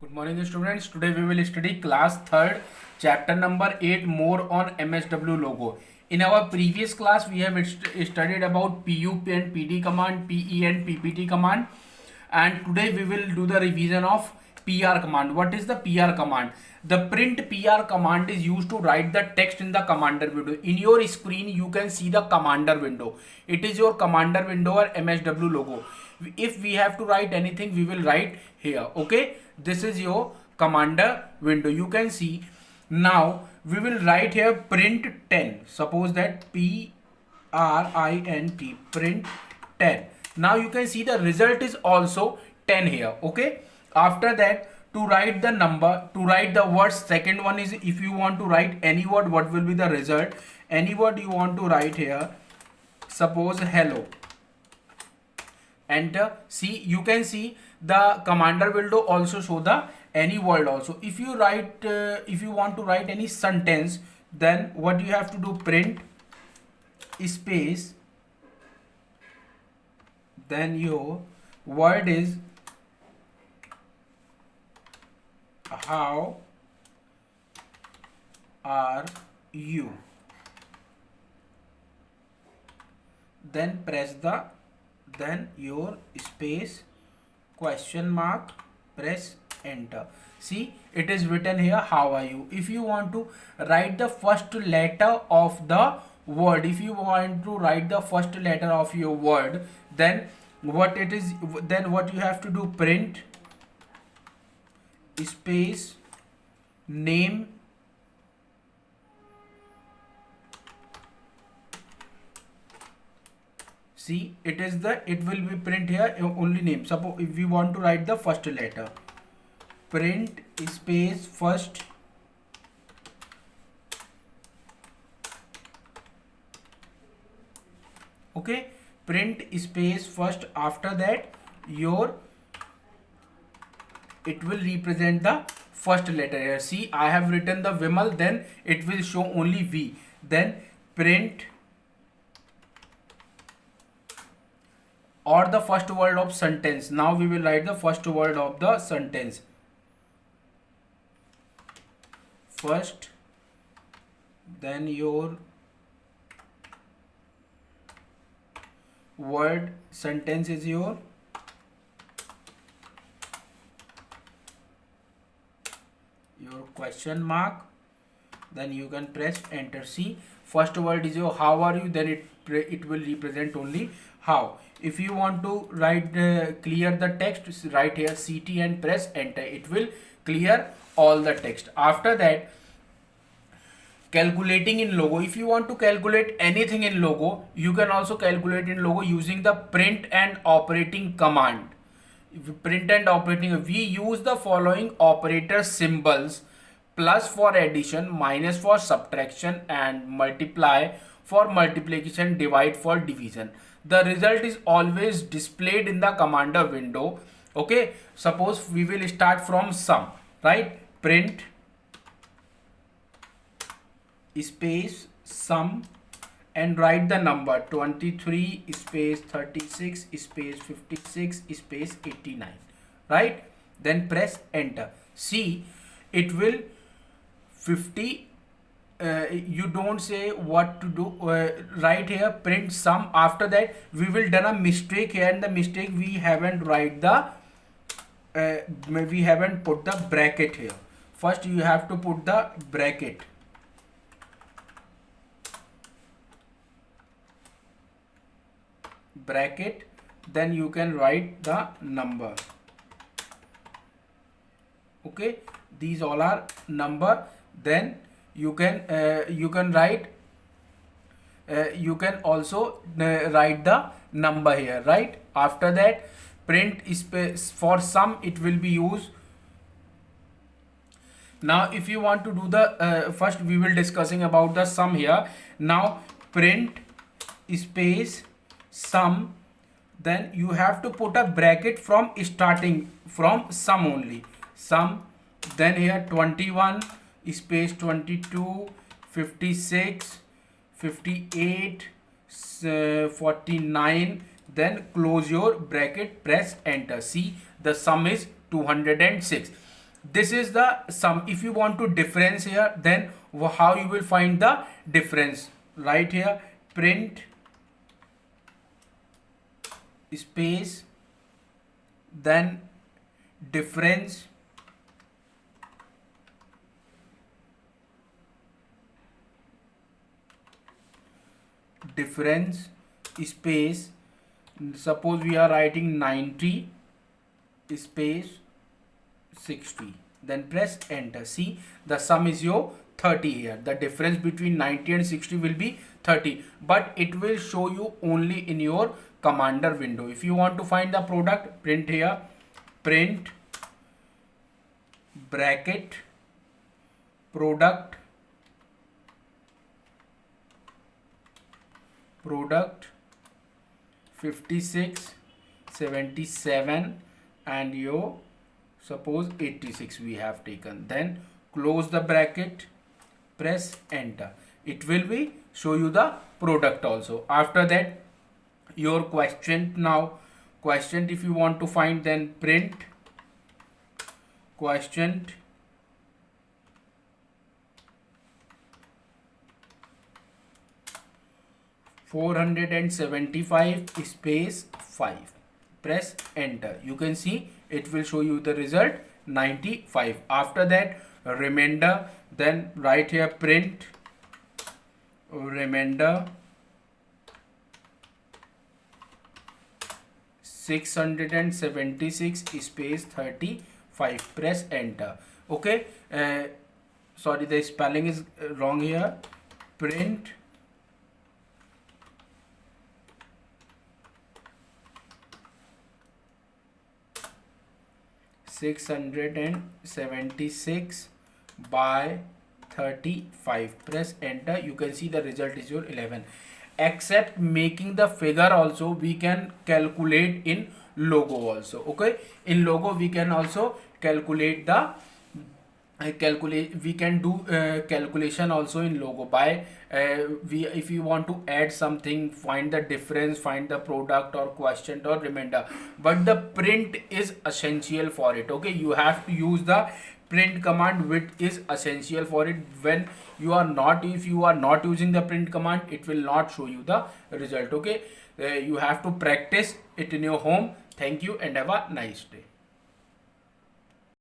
Good morning students. Today we will study class 3rd chapter number 8 more on MSW logo. In our previous class we have studied about PUP and PD command, PE and PPT command, and today we will do the revision of PR command. What is the PR command? The print PR command is used to write the text in the commander window. In your screen you can see the commander window. It is your commander window or MSW logo. If we have to write anything we will write here. Okay, this is your commander window. You can see now we will write here print 10. Suppose that print print 10. Now you can see the result is also 10 here. Okay, after that, to write the number, to write the words, second one is if you want to write any word, what will be the result? Any word you want to write here, suppose hello, enter. See, you can see the commander window also show the any word also. If you write if you want to write any sentence, then what you have to do, print space, then your word is how are you, then press the, then your space, question mark, press enter. See, it is written here how are you. If you want to write the first letter of the word, if you want to write the first letter of your word, then what it is, then what you have to do, print space name, see, it is the, it will be print here only name. Suppose if we want to write the first letter, print space first, okay, print space first, after that your, it will represent the first letter here. See, I have written the Vimal, then it will show only V, then print or the first word of sentence. Now we will write the first word of the sentence. First, then your word, sentence is your question mark, then you can press enter. See, first word is your how are you, then it will represent only how. If you want to write clear the text, write here CT and press enter. It will clear all the text. After that, calculating in logo. If you want to calculate anything in logo, you can also calculate in logo using the print and operating command. Print and operating, we use the following operator symbols: plus for addition, minus for subtraction, and multiply for multiplication, divide for division. The result is always displayed in the commander window. Okay, suppose we will start from sum, right? Print space sum and write the number 23 space 36 space 56 space 89, right? Then press enter. See, it will 50. You don't say what to do, right here print sum. After that we will done a mistake here, and the mistake we haven't write the we haven't put the bracket here. First you have to put the bracket, then you can write the number. Okay, these all are number. Then you can write, you can also write the number here, right? After that, print space for sum, it will be used. Now if you want to do the first we will discussing about the sum here. Now print space sum, then you have to put a bracket from starting from sum only, sum, then here 21 space 22 56 58 49, then close your bracket, press enter. See, the sum is 206. This is the sum. If you want to difference here, then how you will find the difference? Right here, print space, then difference, space, suppose we are writing 90 space 60, then press enter. See, the sum is your 30 here. The difference between 90 and 60 will be 30, but it will show you only in your commander window. If you want to find the product, print here, print bracket product 56, 77 and your suppose 86 we have taken, then close the bracket, press enter. It will be show you the product also. After that, your quotient. Now quotient if you want to find, then print quotient $475 space 5, press enter. You can see it will show you the result 95. After that, remainder, then right here print remainder 676 space 35, press enter. Okay, sorry, the spelling is wrong here. Print $676 by 35, press enter. You can see the result is your 11. Except making the figure also, we can calculate in logo also. Okay, in logo we can also calculate the we can do calculation also in logo by if you want to add something, find the difference, find the product or quotient or remainder, but the print is essential for it. Okay, you have to use the print command, which is essential for it. When you are not, if you are not using the print command, it will not show you the result. Okay, you have to practice it in your home. Thank you and have a nice day.